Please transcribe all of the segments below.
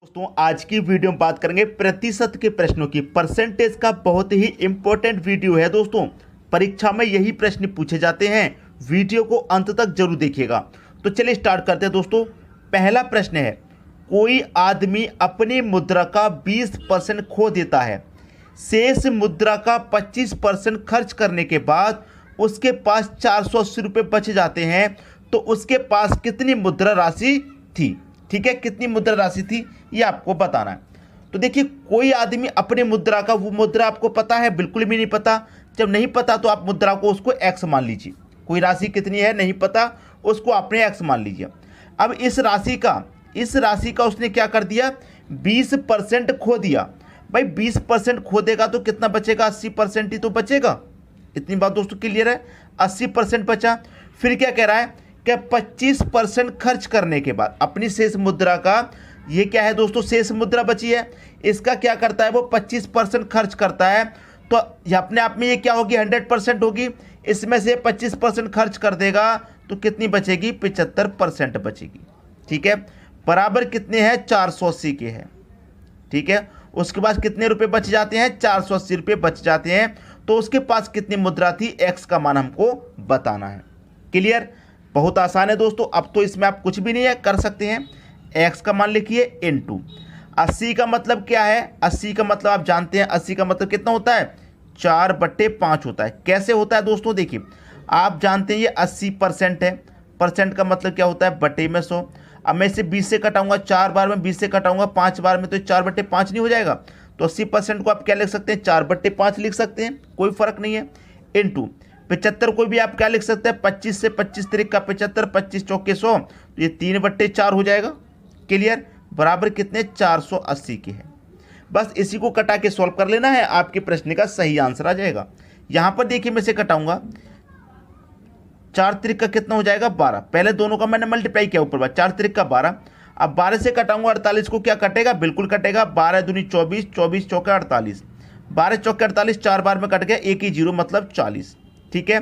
दोस्तों आज की वीडियो में बात करेंगे प्रतिशत के प्रश्नों की। परसेंटेज का बहुत ही इंपॉर्टेंट वीडियो है दोस्तों, परीक्षा में यही प्रश्न पूछे जाते हैं। वीडियो को अंत तक जरूर देखिएगा। तो चलिए स्टार्ट करते हैं दोस्तों। पहला प्रश्न है, कोई आदमी अपनी मुद्रा का 20% खो देता है, शेष मुद्रा का 25% खर्च करने के बाद उसके पास 480 रुपये बच जाते हैं, तो उसके पास कितनी मुद्रा राशि थी। ठीक है, कितनी मुद्रा राशि थी ये आपको बताना है। तो देखिए, कोई आदमी अपने मुद्रा का, वो मुद्रा आपको पता है? बिल्कुल भी नहीं पता। जब नहीं पता तो आप मुद्रा को उसको एक्स मान लीजिए। कोई राशि कितनी है नहीं पता, उसको आपने एक्स मान लीजिए। अब इस राशि का उसने क्या कर दिया, 20% खो दिया। भाई 20% खो देगा तो कितना बचेगा, 80% ही तो बचेगा। इतनी बात दोस्तों क्लियर है, 80% बचा। फिर क्या कह रहा है कि 25% खर्च करने के बाद अपनी शेष मुद्रा का, ये क्या है दोस्तों, शेष मुद्रा बची है, इसका क्या करता है वो 25% खर्च करता है। तो अपने आप में ये क्या होगी, 100% होगी। इसमें से 25% खर्च कर देगा तो कितनी बचेगी, 75% बचेगी। ठीक है, बराबर कितने हैं, 480 के हैं। ठीक है, उसके पास कितने रुपए बच जाते हैं, 480 रुपये बच जाते हैं। तो उसके पास कितनी मुद्रा थी, एक्स का मान हमको बताना है। क्लियर, बहुत आसान है दोस्तों। अब तो इसमें आप कुछ भी नहीं है कर सकते हैं। एक्स का मान लिखिए इनटू 80 का मतलब क्या है, 80 का मतलब आप जानते हैं, 80 का मतलब कितना होता है, 4/5 होता है। कैसे होता है दोस्तों, देखिए आप जानते हैं ये 80% है। परसेंट का मतलब क्या होता है, बटे में 100। अब मैं इसे 20 से कटाऊंगा, 4 बार में 20 से कटाऊंगा 5 बार में, तो 4/5 नहीं हो जाएगा। तो 80% को आप क्या लिख सकते हैं, 4/5 लिख सकते हैं, कोई फर्क नहीं है। इनटू 75 को भी आप क्या लिख सकते हैं, 25 से 25 तिरिक का 75, 25 चौके 100, तो ये 3/4 हो जाएगा। क्लियर, बराबर कितने, 480 के हैं। बस इसी को कटा के सॉल्व कर लेना है, आपके प्रश्न का सही आंसर आ जाएगा। यहां पर देखिए मैं इसे कटाऊंगा, 4 तिरिक का कितना हो जाएगा, 12। पहले दोनों का मैंने मल्टीप्लाई किया ऊपर, 4 तिरिक का 12। अब 12 से कटाऊंगा 48 को, क्या कटेगा, बिल्कुल कटेगा। 12 दूनी 24, 24 चौके 48, 12 चौके 48, 4 बार में कट गया, एक ही जीरो मतलब 40। ठीक है,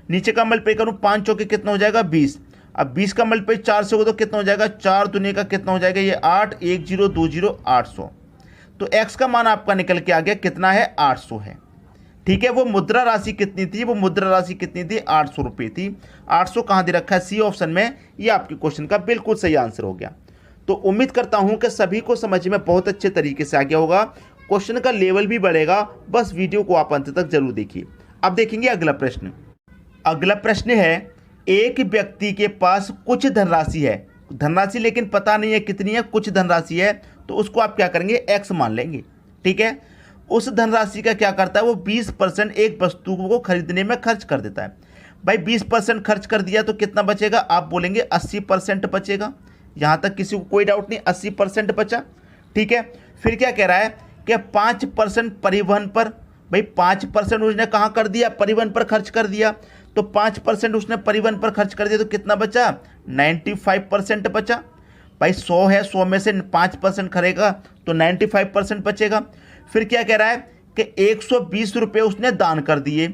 नीचे का मल्टीप्लाई करूं, 5 चौके कितना हो जाएगा, 20। अब 20 का मल्टीप्लाई 4 से हो तो कितना हो जाएगा, 4 दुनिया का कितना हो जाएगा, ये 8, 1 0 2 0 800। तो एक्स का मान आपका निकल के आ गया, कितना है, 800 है। ठीक है, वो मुद्रा राशि कितनी थी, वो मुद्रा राशि कितनी थी, 800 रुपये थी। 800 कहाँ दे रखा है, सी ऑप्शन में। ये आपके क्वेश्चन का बिल्कुल सही आंसर हो गया। तो उम्मीद करता हूं कि सभी को समझ में बहुत अच्छे तरीके से आ गया होगा। क्वेश्चन का लेवल भी बढ़ेगा, बस वीडियो को आप अंत तक जरूर देखिए। अब देखेंगे अगला प्रश्न। अगला प्रश्न है, एक व्यक्ति के पास कुछ धनराशि है, धनराशि लेकिन पता नहीं है कितनी है, कुछ धनराशि है, तो उसको आप क्या करेंगे, एक्स मान लेंगे। ठीक है, उस धनराशि का क्या करता है वो 20% एक वस्तु को खरीदने में खर्च कर देता है। भाई 20% खर्च कर दिया तो कितना बचेगा, आप बोलेंगे 80% बचेगा। यहां तक किसी को कोई डाउट नहीं, 80% बचा। ठीक है, फिर क्या कह रहा है कि 5% परिवहन पर, भाई 5% उसने कहाँ कर दिया, परिवहन पर खर्च कर दिया। तो 5% उसने परिवहन पर खर्च कर दिया तो कितना बचा, 95% बचा। भाई 100 है, 100 में से 5% खरेगा तो 95% बचेगा। फिर क्या कह रहा है कि 120 रुपये उसने दान कर दिए।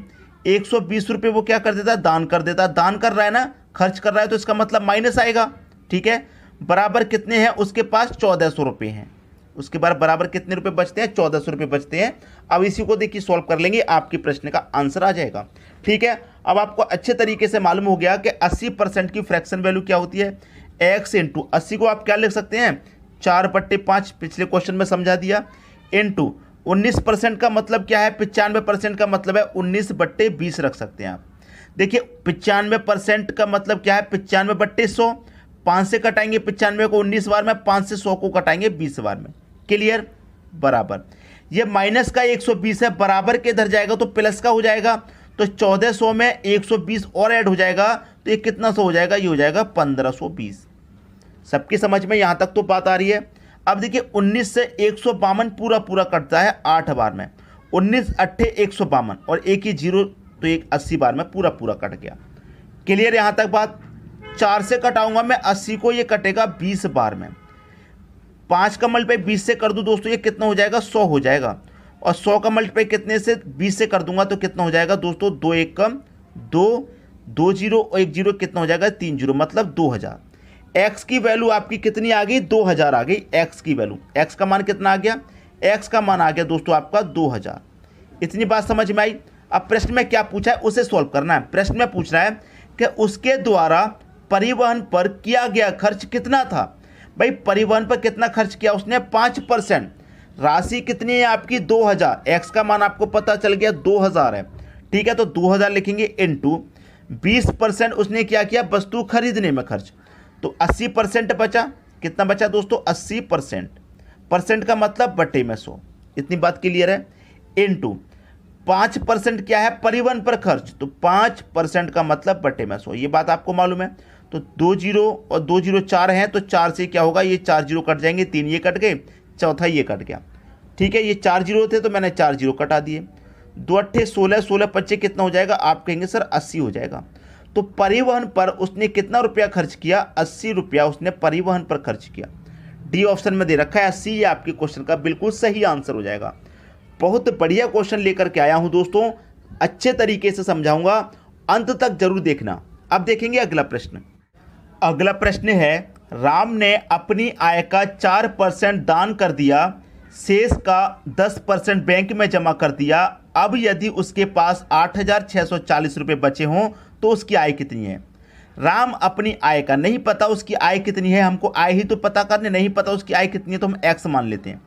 120 रुपये वो क्या कर देता है, दान कर देता। दान कर रहा है ना, खर्च कर रहा है, तो इसका मतलब माइनस आएगा। ठीक है, बराबर कितने हैं, उसके पास 1400 रुपये हैं। उसके बाद बराबर कितने रुपए बचते हैं, 1400 रुपये बचते हैं। अब इसी को देखिए सॉल्व कर लेंगे, आपके प्रश्न का आंसर आ जाएगा। ठीक है, अब आपको अच्छे तरीके से मालूम हो गया कि 80% की फ्रैक्शन वैल्यू क्या होती है, एक्स इंटू 80 को आप क्या लिख सकते हैं, 4/5, पिछले क्वेश्चन में समझा दिया, इंटू 19% का मतलब क्या है, 95% का मतलब है 19/20 रख सकते हैं आप। देखिए 95% का मतलब क्या है, 95/100। 5 से कटाएंगे 95 को 19 बार में, 5 से 100 को कटाएंगे 20 बार में। क्लियर, बराबर ये माइनस का 120 है, बराबर के इधर जाएगा तो प्लस का हो जाएगा। तो 1400 में 120 और ऐड हो जाएगा तो ये कितना सौ हो जाएगा, ये हो जाएगा 1520। सबकी समझ में यहां तक तो बात आ रही है। अब देखिए 19 से 152 पूरा पूरा कटता है 8 बार में, 19 8 152 और एक ही जीरो, तो एक 80 बार में पूरा पूरा कट गया। क्लियर यहां तक बात। 4 से कटाऊंगा मैं 80 को, ये कटेगा 20 बार में। 5 का मल्टीप्लाई 20 से कर दूं दोस्तों, ये कितना हो जाएगा, 100 हो जाएगा। और 100 का मल्टीप्लाई कितने से, 20 से कर दूंगा तो कितना हो जाएगा दोस्तों, 2 1 कम 2, 2 जीरो और 1 जीरो कितना हो जाएगा, 3 जीरो मतलब 2000। एक्स की वैल्यू आपकी कितनी आ गई, 2000 आ गई एक्स की वैल्यू। एक्स का मान कितना आ गया, एक्स का मान आ गया दोस्तों आपका 2000। इतनी बात समझ में आई। अब प्रश्न में क्या पूछा है उसे सॉल्व करना है। प्रश्न में पूछ रहा है कि उसके द्वारा परिवहन पर किया गया खर्च कितना था। भाई परिवहन पर कितना खर्च किया उसने, 5%। राशि कितनी है आपकी, 2000। एक्स का मान आपको पता चल गया 2000 है, ठीक है। तो 2000 लिखेंगे इनटू 20% उसने क्या किया, वस्तु खरीदने में खर्च। तो 80% बचा। कितना बचा दोस्तों, 80%। परसेंट का मतलब बटे में 100। इतनी बात क्लियर है। इनटू 5% क्या है, परिवहन पर खर्च। तो 5% का मतलब बटे में 100। ये बात आपको मालूम है। तो 2 जीरो और 2 जीरो 4 हैं, तो 4 से क्या होगा, ये 4 जीरो कट जाएंगे, 3 ये कट गए, चौथा ये कट गया, ठीक है। ये 4 जीरो थे तो मैंने 4 जीरो कटा दिए। 2 अट्ठे 16, 16 पच्चे कितना हो जाएगा, आप कहेंगे सर 80 हो जाएगा। तो परिवहन पर उसने कितना रुपया खर्च किया, 80 रुपया उसने परिवहन पर खर्च किया। डी ऑप्शन में दे रखा है 80, ये आपके क्वेश्चन का बिल्कुल सही आंसर हो जाएगा। बहुत बढ़िया क्वेश्चन लेकर के आया हूं दोस्तों, अच्छे तरीके से समझाऊंगा, अंत तक जरूर देखना। अब देखेंगे अगला प्रश्न। अगला प्रश्न है, राम ने अपनी आय का 4% दान कर दिया, शेष का 10% बैंक में जमा कर दिया। अब यदि उसके पास 8640 रुपये बचे हों तो उसकी आय कितनी है। राम अपनी आय का, नहीं पता उसकी आय कितनी है, हमको आय ही तो पता करने, नहीं पता उसकी आय कितनी है तो हम एक्स मान लेते हैं।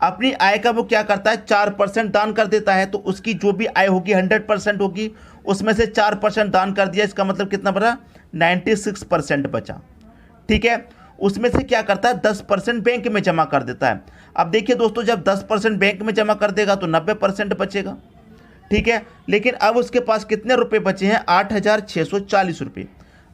अपनी आय का वो क्या करता है, 4% दान कर देता है। तो उसकी जो भी आय होगी 100% होगी, उसमें से 4% दान कर दिया, इसका मतलब कितना बचा, 96% बचा, ठीक है। उसमें से क्या करता है, 10% बैंक में जमा कर देता है। अब देखिए दोस्तों, जब 10% बैंक में जमा कर देगा तो 90% बचेगा, ठीक है। लेकिन अब उसके पास कितने रुपए बचे हैं, 8640 रुपये।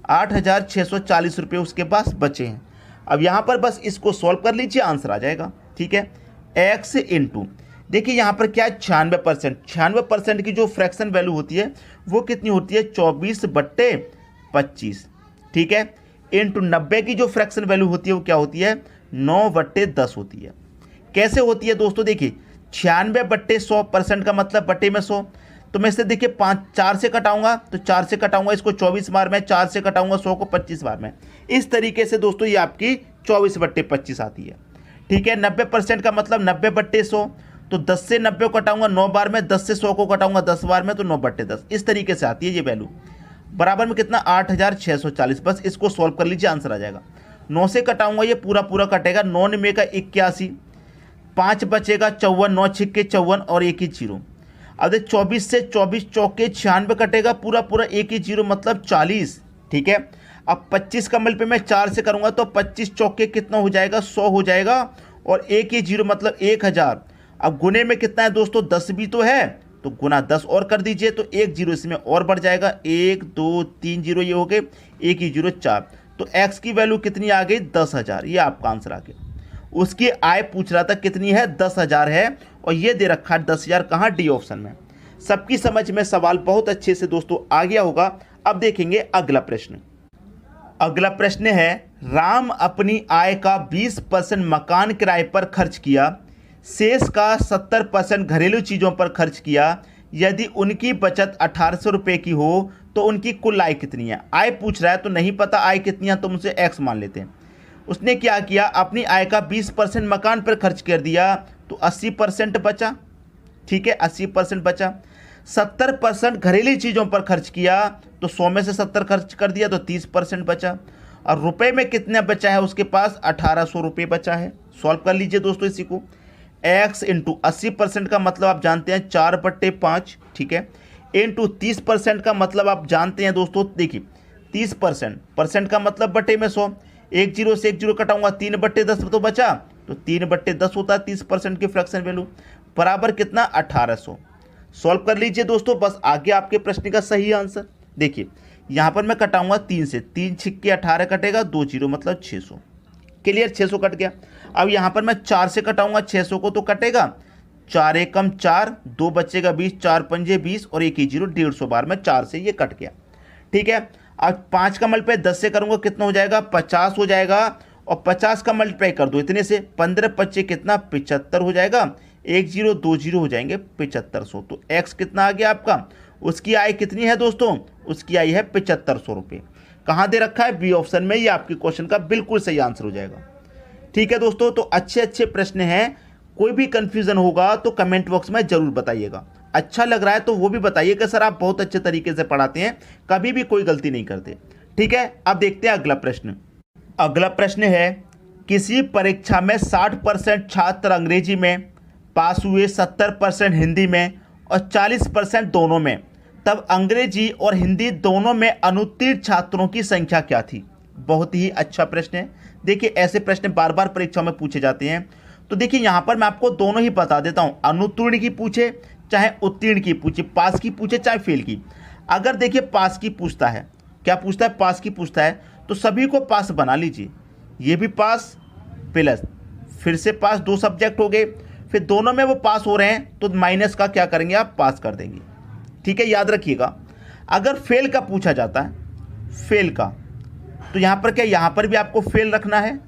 8640 रुपये उसके पास बचे हैं। अब यहाँ पर बस इसको सॉल्व कर लीजिए, आंसर आ जाएगा, ठीक है। एक्स इंटू, देखिए यहाँ पर क्या है, 96%। 96% की जो फ्रैक्शन वैल्यू होती है वो कितनी होती है, 24/25, ठीक है। इंटू 90 की जो फ्रैक्शन वैल्यू होती है वो क्या होती है, 9/10 होती है। कैसे होती है दोस्तों, देखिए 96/100% का मतलब बटे में 100। तो मैं इसे देखिए 4 से कटाऊंगा, तो 4 से कटाऊंगा इसको 24 बार में, 4 से कटाऊंगा 100 को 25 बार में। इस तरीके से दोस्तों ये आपकी 24/25 आती है, ठीक है। 90% का मतलब 90/100। तो 10 से 90 को कटाऊंगा 9 बार में, 10 से 100 को कटाऊंगा 10 बार में, तो 9/10। इस तरीके से आती है ये वैल्यू। बराबर में कितना, 8640। बस इसको सॉल्व कर लीजिए, आंसर आ जाएगा। 9 से कटाऊंगा ये पूरा पूरा कटेगा, 9 9 का 81, 5 बचेगा 54, 9 छिक्के 54 और 1 ही जीरो। अब 24 से 24 चौके 96 कटेगा, पूरा पूरा 1 ही जीरो मतलब 40, ठीक है। अब 25 का मल्टीप्लाई मैं 4 से करूंगा तो 25 चौके कितना हो जाएगा, 100 हो जाएगा, और 1 ही जीरो मतलब 1000। अब गुने में कितना है दोस्तों, 10 भी तो है, तो गुना 10 और कर दीजिए, तो 1 जीरो इसमें और बढ़ जाएगा, 1 2 3 जीरो ये हो गए, 1 ही जीरो 4। तो एक्स की वैल्यू कितनी आ गई, 10,000। ये आपका आंसर आ गया। उसकी आय पूछ रहा था कितनी है, 10,000 है, और ये दे रखा है 10,000 कहाँ, डी ऑप्शन में। सबकी समझ में सवाल बहुत अच्छे से दोस्तों आ गया होगा। अब देखेंगे अगला प्रश्न। अगला प्रश्न है, राम अपनी आय का 20% मकान किराए पर खर्च किया, शेष का 70% घरेलू चीज़ों पर खर्च किया। यदि उनकी बचत 1800 रुपये की हो तो उनकी कुल आय कितनी है। आय पूछ रहा है तो नहीं पता आय कितनी है, तो मुझे एक्स मान लेते हैं। उसने क्या किया, अपनी आय का 20% मकान पर खर्च कर दिया, तो 80% बचा, ठीक है, 80% बचा। 70% घरेलू चीज़ों पर खर्च किया, तो 100 में से 70 खर्च कर दिया, तो 30% बचा। और रुपए में कितना बचा है उसके पास, 1800 रुपये बचा है। सॉल्व कर लीजिए दोस्तों इसी को। x इंटू 80% का मतलब आप जानते हैं 4/5, ठीक है, इंटू 30% का मतलब आप जानते हैं दोस्तों, देखिए 30% का मतलब बटे में 100। 1 जीरो से 1 जीरो कटाऊंगा, 3/10 तो बचा, तो 3/10 होता है 30% की फ्रैक्शन वैल्यू, बराबर कितना, 1800। सॉल्व कर लीजिए दोस्तों, बस आगे आपके प्रश्न का सही आंसर। देखिए यहाँ पर मैं कटाऊंगा 3 से, 3 छिक्के 18 कटेगा, 2 जीरो मतलब 600, क्लियर, 600 कट गया। अब यहाँ पर मैं 4 से कटाऊंगा 600 को, तो कटेगा 4 एकम 4, 2 बचेगा 20, 4 पंजे 20 और 1 ही जीरो 150 बार में 4 से ये कट गया, ठीक है। अब 5 का मल्टीप्लाई 10 से करूंगा कितना हो जाएगा, 50 हो जाएगा, और 50 का मल्टीप्लाई कर दो इतने से, 15 25 कितना, 75 हो जाएगा, 1 जीरो 2 जीरो हो जाएंगे 7500। तो एक्स कितना आ गया आपका, उसकी आय कितनी है दोस्तों, उसकी आय है 7500 रुपये। कहाँ दे रखा है? बी ऑप्शन में। ये आपके क्वेश्चन का बिल्कुल सही आंसर हो जाएगा। ठीक है दोस्तों, तो अच्छे अच्छे प्रश्न हैं। कोई भी कंफ्यूजन होगा तो कमेंट बॉक्स में जरूर बताइएगा। अच्छा लग रहा है तो वो भी बताइए कि सर आप बहुत अच्छे तरीके से पढ़ाते हैं, कभी भी कोई गलती नहीं करते। ठीक है, अब देखते हैं अगला प्रश्न। अगला प्रश्न है, किसी परीक्षा में 60% छात्र अंग्रेजी में पास हुए, 70% हिंदी में और 40% दोनों में, तब अंग्रेजी और हिंदी दोनों में अनुत्तीर्ण छात्रों की संख्या क्या थी? बहुत ही अच्छा प्रश्न है। देखिए, ऐसे प्रश्न बार बार परीक्षा में पूछे जाते हैं। तो देखिए, यहाँ पर मैं आपको दोनों ही बता देता हूँ, अनुत्तीर्ण की पूछे चाहे उत्तीर्ण की पूछे, पास की पूछे चाहे फेल की। अगर देखिए पास की पूछता है, क्या पूछता है? पास की पूछता है, तो सभी को पास बना लीजिए। ये भी पास प्लस फिर से पास, 2 सब्जेक्ट हो गए, फिर दोनों में वो पास हो रहे हैं तो माइनस का क्या करेंगे? आप पास कर देंगे। ठीक है, याद रखिएगा। अगर फेल का पूछा जाता है, फेल का, तो यहाँ पर क्या, यहाँ पर भी आपको फेल रखना है।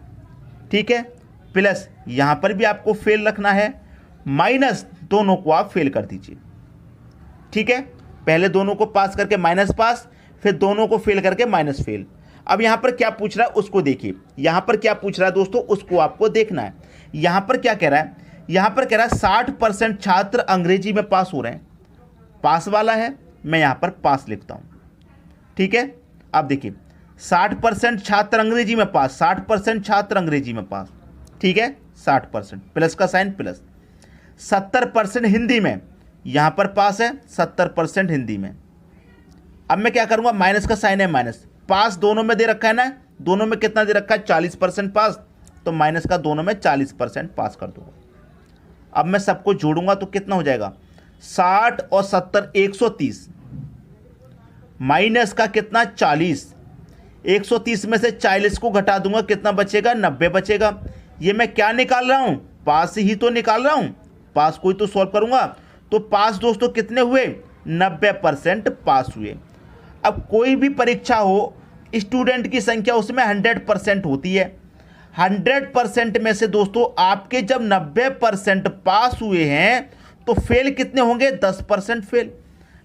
ठीक है, प्लस यहाँ पर भी आपको फेल रखना है, माइनस दोनों को आप फेल कर दीजिए। ठीक है, पहले दोनों को पास करके माइनस पास, फिर दोनों को फेल करके माइनस फेल। अब यहाँ पर क्या पूछ रहा है उसको देखिए। यहाँ पर क्या पूछ रहा है दोस्तों, उसको आपको देखना है। यहाँ पर क्या कह रहा है? यहाँ पर कह रहा है 60% छात्र अंग्रेजी में पास हो रहे हैं। पास वाला है, मैं यहाँ पर पास लिखता हूँ। ठीक है, अब देखिए 60% छात्र अंग्रेजी में पास, 60% छात्र अंग्रेजी में पास। ठीक है, 60% प्लस का साइन प्लस। 70% हिंदी में, यहाँ पर पास है 70% हिंदी में। अब मैं क्या करूँगा? माइनस का साइन है माइनस, पास दोनों में दे रखा है ना, दोनों में कितना दे रखा है? 40% पास, तो माइनस का दोनों में 40% पास कर दूंगा। अब मैं सबको जोड़ूंगा तो कितना हो जाएगा? 60 और 70 130, माइनस का कितना? 40। 130 में से 40 को घटा दूंगा, कितना बचेगा? 90 बचेगा। ये मैं क्या निकाल रहा हूं? पास ही तो निकाल रहा हूं, पास को ही तो सॉल्व करूंगा। तो पास दोस्तों कितने हुए? 90% पास हुए। अब कोई भी परीक्षा हो, स्टूडेंट की संख्या उसमें 100% होती है। 100% में से दोस्तों आपके जब 90% पास हुए हैं तो फेल कितने होंगे? 10% फेल।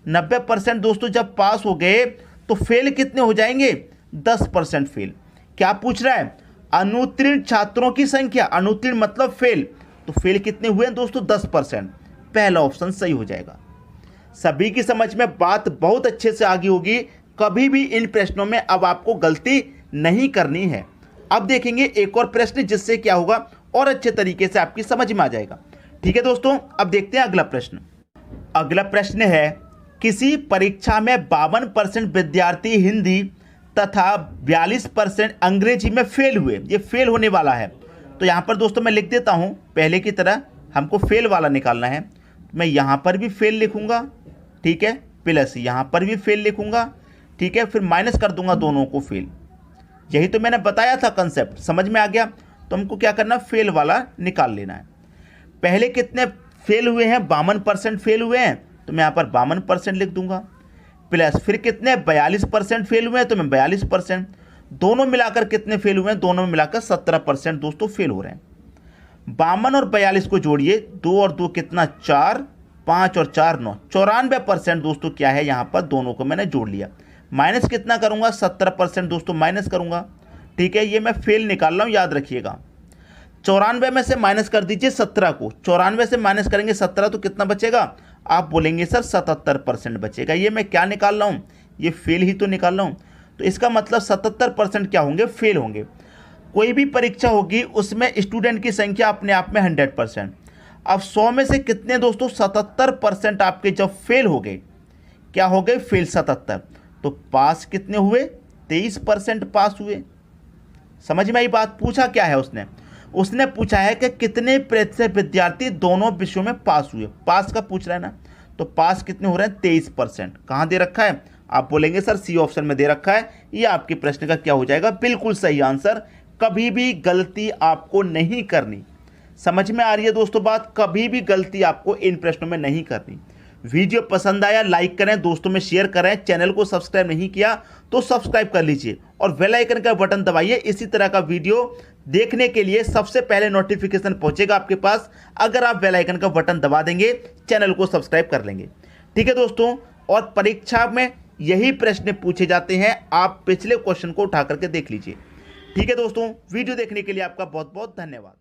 90% दोस्तों जब पास हो गए तो फेल कितने हो जाएंगे? 10% फेल। क्या पूछ रहा है? अनुत्तीर्ण छात्रों की संख्या, अनुत्तीर्ण मतलब फेल, तो फेल कितने हुए हैं दोस्तों? 10%। पहला ऑप्शन सही हो जाएगा। सभी की समझ में बात बहुत अच्छे से आगे होगी। कभी भी इन प्रश्नों में अब आपको गलती नहीं करनी है। अब देखेंगे एक और प्रश्न, जिससे क्या होगा और अच्छे तरीके से आपकी समझ में आ जाएगा। ठीक है दोस्तों, अब देखते हैं अगला प्रश्न। अगला प्रश्न है, किसी परीक्षा में 52% विद्यार्थी हिंदी तथा 42% अंग्रेजी में फेल हुए। ये फेल होने वाला है, तो यहाँ पर दोस्तों मैं लिख देता हूँ, पहले की तरह हमको फेल वाला निकालना है। मैं यहाँ पर भी फेल लिखूंगा, ठीक है, प्लस यहाँ पर भी फेल लिखूंगा, ठीक है, फिर माइनस कर दूंगा दोनों को फेल। यही तो मैंने बताया था कंसेप्ट, समझ में आ गया? तो हमको क्या करना? फेल वाला निकाल लेना है। पहले कितने फेल हुए हैं? 52% फेल हुए हैं, तो मैं यहाँ पर 52% लिख दूंगा, प्लस फिर कितने? 42% फेल हुए हैं, तो मैं 42%। दोनों मिलाकर कितने फेल हुए हैं? दोनों में मिलाकर 17% दोस्तों फेल हो रहे हैं। 52 और 42 को जोड़िए, 2 और 2 कितना? 4, 5 और 4 9, 94% दोस्तों क्या है यहाँ पर? दोनों को मैंने जोड़ लिया। माइनस कितना करूँगा? 17% दोस्तों माइनस करूँगा। ठीक है, ये मैं फेल निकाल रहा हूँ, याद रखिएगा। 94 में से माइनस कर दीजिए 17 को, 94 से माइनस करेंगे 17 तो कितना बचेगा? आप बोलेंगे सर 77% बचेगा। ये मैं क्या निकाल रहा हूँ? ये फेल ही तो निकाल रहा हूँ। तो इसका मतलब 77% क्या होंगे? फेल होंगे। कोई भी परीक्षा होगी उसमें स्टूडेंट की संख्या अपने आप में 100%। अब 100 में से कितने दोस्तों? 77% आपके जब फेल हो गए, क्या हो गए? फेल 77। तो पास कितने हुए? 23% पास हुए। समझ में आई बात? पूछा क्या है उसने? उसने पूछा है कि कितने प्रतिशत विद्यार्थी दोनों विषयों में पास हुए। पास का पूछ रहा है ना, तो पास कितने हो रहे हैं? 23%। कहाँ दे रखा है? आप बोलेंगे सर सी ऑप्शन में दे रखा है। ये आपके प्रश्न का क्या हो जाएगा? बिल्कुल सही आंसर। कभी भी गलती आपको नहीं करनी। समझ में आ रही है दोस्तों बात? कभी भी गलती आपको इन प्रश्नों में नहीं करनी। वीडियो पसंद आया लाइक करें, दोस्तों में शेयर करें। चैनल को सब्सक्राइब नहीं किया तो सब्सक्राइब कर लीजिए और बेल आइकन का बटन दबाइए। इसी तरह का वीडियो देखने के लिए सबसे पहले नोटिफिकेशन पहुंचेगा आपके पास, अगर आप बेल आइकन का बटन दबा देंगे, चैनल को सब्सक्राइब कर लेंगे। ठीक है दोस्तों, और परीक्षा में यही प्रश्न पूछे जाते हैं। आप पिछले क्वेश्चन को उठा करके देख लीजिए। ठीक है दोस्तों, वीडियो देखने के लिए आपका बहुत बहुत धन्यवाद।